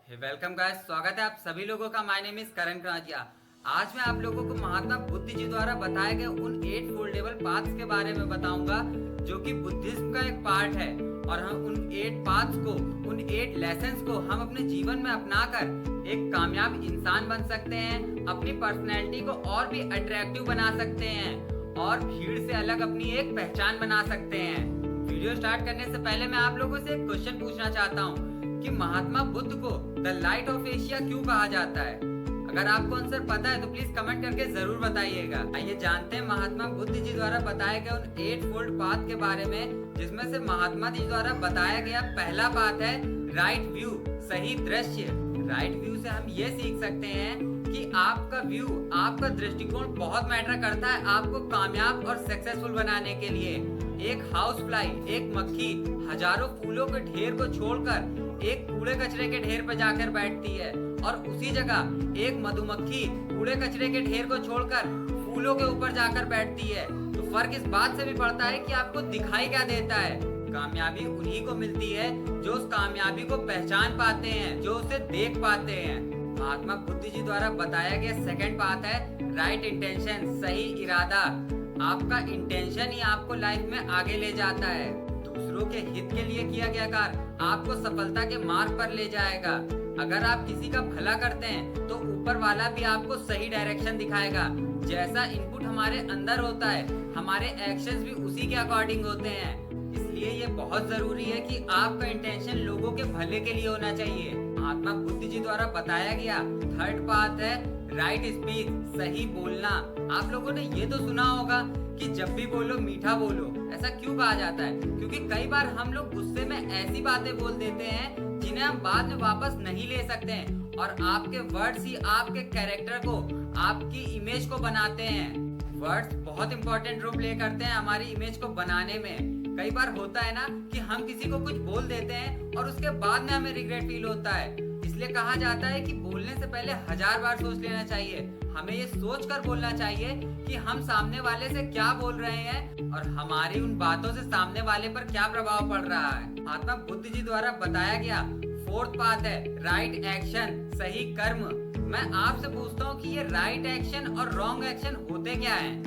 Welcome guys, स्वागत है आप सभी लोगों का। माय नेम इज करण कनाजिया। आज मैं आप लोगों को महात्मा बुद्ध जी द्वारा बताए गए उन 8 फोल्डेबल पाथ्स के बारे में बताऊंगा जो कि बुद्धिज्म का एक पार्ट है। और हम उन 8 पाथ्स को, उन 8 लेसन्स को हम अपने जीवन में अपनाकर एक कामयाब इंसान बन सकते हैं, अपनी पर्सनैलिटी को और भी अट्रैक्टिव बना सकते हैं और भीड़ से अलग अपनी एक पहचान बना सकते हैं। वीडियो स्टार्ट करने से पहले मैं आप लोगों से एक क्वेश्चन पूछना चाहता हूँ कि महात्मा बुद्ध को द लाइट ऑफ एशिया क्यों कहा जाता है। अगर आपको आंसर पता है तो प्लीज कमेंट करके जरूर बताइएगा। आइए जानते हैं महात्मा बुद्ध जी द्वारा बताए गए उन 8 फोल्ड पाथ के बारे में, जिसमें से महात्मा जी द्वारा बताया गया पहला पाथ है राइट व्यू, सही दृश्य। राइट व्यू से हम ये सीख सकते हैं कि आपका व्यू, आपका दृष्टिकोण बहुत मैटर करता है आपको कामयाब और सक्सेसफुल बनाने के लिए। एक हाउस फ्लाई, एक मक्खी हजारों फूलों के ढेर को छोड़कर एक कूड़े कचरे के ढेर पर जाकर बैठती है, और उसी जगह एक मधुमक्खी कूड़े कचरे के ढेर को छोड़कर फूलों के ऊपर जाकर बैठती है। तो फर्क इस बात से भी पड़ता है कि आपको दिखाई क्या देता है। कामयाबी उन्हीं को मिलती है जो उस कामयाबी को पहचान पाते हैं, जो उसे देख पाते हैं। महात्मा बुद्ध जी द्वारा बताया गया सेकंड पाथ है राइट इंटेंशन, सही इरादा। आपका इंटेंशन ही आपको लाइफ में आगे ले जाता है। दूसरों के हित के लिए किया गया कार्य आपको सफलता के मार्ग पर ले जाएगा। अगर आप किसी का भला करते हैं तो ऊपर वाला भी आपको सही डायरेक्शन दिखाएगा। जैसा इनपुट हमारे अंदर होता है, हमारे एक्शंस भी उसी के अकॉर्डिंग होते हैं। इसलिए ये बहुत जरूरी है कि आपका इंटेंशन लोगों के भले के लिए होना चाहिए। महात्मा बुद्ध जी द्वारा बताया गया थर्ड पाथ है राइट स्पीच, सही बोलना। आप लोगों ने ये तो सुना होगा कि जब भी बोलो मीठा बोलो। ऐसा क्यों कहा जाता है? क्योंकि कई बार हम लोग गुस्से में ऐसी बातें बोल देते हैं जिन्हें हम बाद में वापस नहीं ले सकते हैं, और आपके वर्ड्स ही आपके कैरेक्टर को, आपकी इमेज को बनाते हैं। वर्ड्स बहुत इंपॉर्टेंट रोल प्ले करते हैं हमारी इमेज को बनाने में। कई बार होता है ना कि हम किसी को कुछ बोल देते हैं और उसके बाद में हमें रिग्रेट फील होता है। इसलिए कहा जाता है कि बोलने से पहले 1000 बार सोच लेना चाहिए। हमें ये सोच कर बोलना चाहिए कि हम सामने वाले से क्या बोल रहे हैं और हमारी उन बातों से सामने वाले पर क्या प्रभाव पड़ रहा है। महात्मा बुद्ध जी द्वारा बताया गया फोर्थ पाथ है राइट एक्शन, सही कर्म। मैं आपसे पूछता हूँ कि ये राइट एक्शन और रॉन्ग एक्शन होते क्या हैं?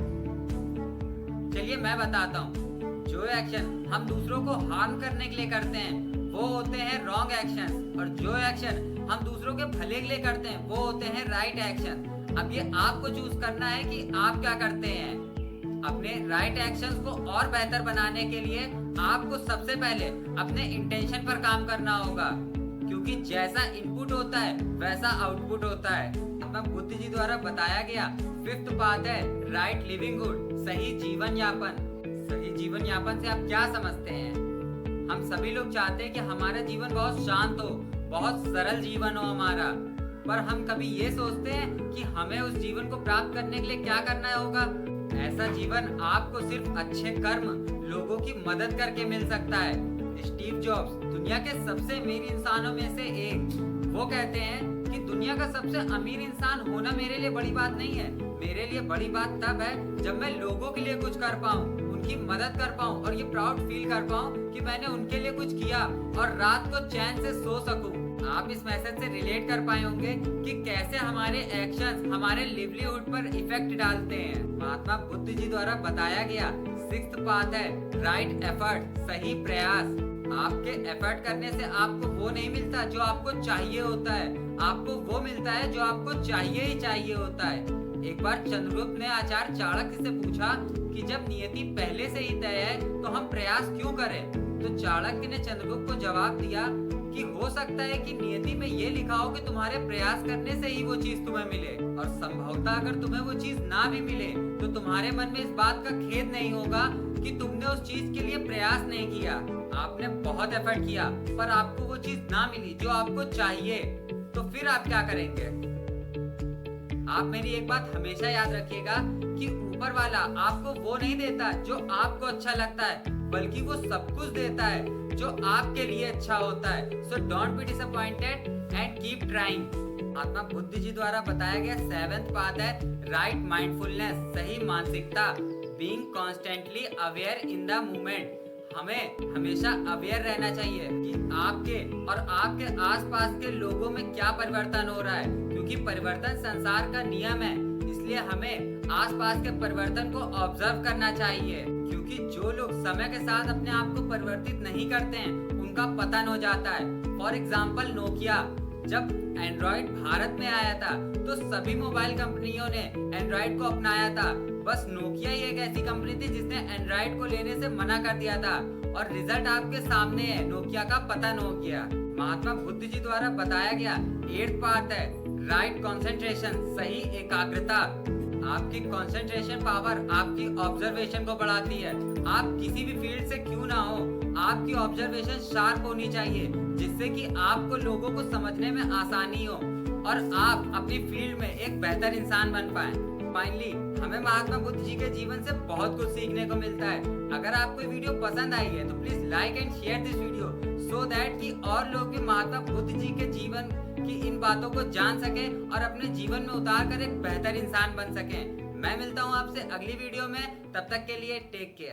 चलिए मैं बताता हूँ। जो एक्शन हम दूसरों को हार्म करने के लिए करते हैं वो होते हैं रॉन्ग एक्शन, और जो एक्शन हम दूसरों के भले के लिए करते हैं वो होते हैं राइट एक्शन। अब ये आपको चूज करना है कि आप क्या करते हैं। अपने राइट एक्शंस को और बेहतर बनाने के लिए आपको सबसे पहले अपने इंटेंशन पर काम करना होगा, क्योंकि जैसा इनपुट होता है वैसा आउटपुट होता है। महात्मा बुद्ध जी द्वारा बताया गया फिफ्थ पाथ है राइट लिविंग गुड, सही जीवन यापन। सही जीवन यापन से आप क्या समझते हैं? हम सभी लोग चाहते हैं कि हमारा जीवन बहुत शांत हो, बहुत सरल जीवन हो हमारा, पर हम कभी ये सोचते हैं कि हमें उस जीवन को प्राप्त करने के लिए क्या करना होगा। ऐसा जीवन आपको सिर्फ अच्छे कर्म, लोगों की मदद करके मिल सकता है। स्टीव जॉब्स दुनिया के सबसे अमीर इंसानों में से एक, वो कहते हैं कि दुनिया का सबसे अमीर इंसान होना मेरे लिए बड़ी बात नहीं है। मेरे लिए बड़ी बात तब है जब मैं लोगों के लिए कुछ कर पाऊं, उनकी मदद कर पाऊं और ये प्राउड फील कर पाऊं कि मैंने उनके लिए कुछ किया और रात को चैन से सो सकूं। आप इस मैसेज से रिलेट कर पाए होंगे कि कैसे हमारे एक्शंस हमारे लिवलीहुड पर इफेक्ट डालते हैं। महात्मा बुद्ध जी द्वारा बताया गया सिक्स्थ पाथ है राइट एफर्ट, सही प्रयास। आपके एफर्ट करने से आपको वो नहीं मिलता जो आपको चाहिए होता है, आपको वो मिलता है जो आपको चाहिए ही चाहिए होता है। एक बार चंद्रगुप्त ने आचार्य चाणक्य से पूछा कि जब नियति पहले से ही तय है तो हम प्रयास क्यों करें? तो चाणक्य ने चंद्रगुप्त को जवाब दिया कि हो सकता है कि नियति में ये लिखा हो कि तुम्हारे प्रयास करने से ही वो चीज तुम्हें मिले, और संभवतः अगर तुम्हें वो चीज ना भी मिले तो तुम्हारे मन में इस बात का खेद नहीं होगा कि तुमने उस चीज के लिए प्रयास नहीं किया। आपने बहुत एफर्ट किया पर आपको वो चीज ना मिली जो आपको चाहिए, तो फिर आप क्या करेंगे? आप मेरी एक बात हमेशा याद रखिएगा कि ऊपर वाला आपको वो नहीं देता जो आपको अच्छा लगता है, बल्कि वो सब कुछ देता है जो आपके लिए अच्छा होता है। So don't be disappointed and keep trying. Mahatma Buddha ji द्वारा बताया गया सेवेंथ पाथ है राइट माइंडफुलनेस, सही मानसिकता, being constantly aware in the moment. हमें हमेशा अवेयर रहना चाहिए कि आपके और आपके आसपास के लोगों में क्या परिवर्तन हो रहा है, क्योंकि परिवर्तन संसार का नियम है। इसलिए हमें आसपास के परिवर्तन को ऑब्जर्व करना चाहिए, क्योंकि जो लोग समय के साथ अपने आप को परिवर्तित नहीं करते हैं उनका पतन हो जाता है। फॉर एग्जाम्पल नोकिया, जब एंड्रॉइड भारत में आया था तो सभी मोबाइल कंपनियों ने एंड्रॉइड को अपनाया था। बस नोकिया ही एक ऐसी कंपनी थी जिसने एंड्रॉइड को लेने से मना कर दिया था, और रिजल्ट आपके सामने है, नोकिया का पतन हो गया। महात्मा बुद्ध जी द्वारा बताया गया 8th पार्ट है राइट कंसंट्रेशन, सही एकाग्रता। आपकी कंसंट्रेशन पावर आपकी ऑब्जर्वेशन को बढ़ाती है। आप किसी भी फील्ड से क्यों ना हो, आपकी ऑब्जर्वेशन शार्प होनी चाहिए, जिससे कि आपको लोगों को समझने में आसानी हो और आप अपनी फील्ड में एक बेहतर इंसान बन पाएं। फाइनली हमें महात्मा बुद्ध जी के जीवन से बहुत कुछ सीखने को मिलता है। अगर आपको वीडियो पसंद आई है तो please like and share this video so that कि और लोग भी महात्मा बुद्ध जी के जीवन की इन बातों को जान सके और अपने जीवन में उतार कर एक बेहतर इंसान बन सके। मैं मिलता हूँ आपसे अगली वीडियो में, तब तक के लिए टेक केयर।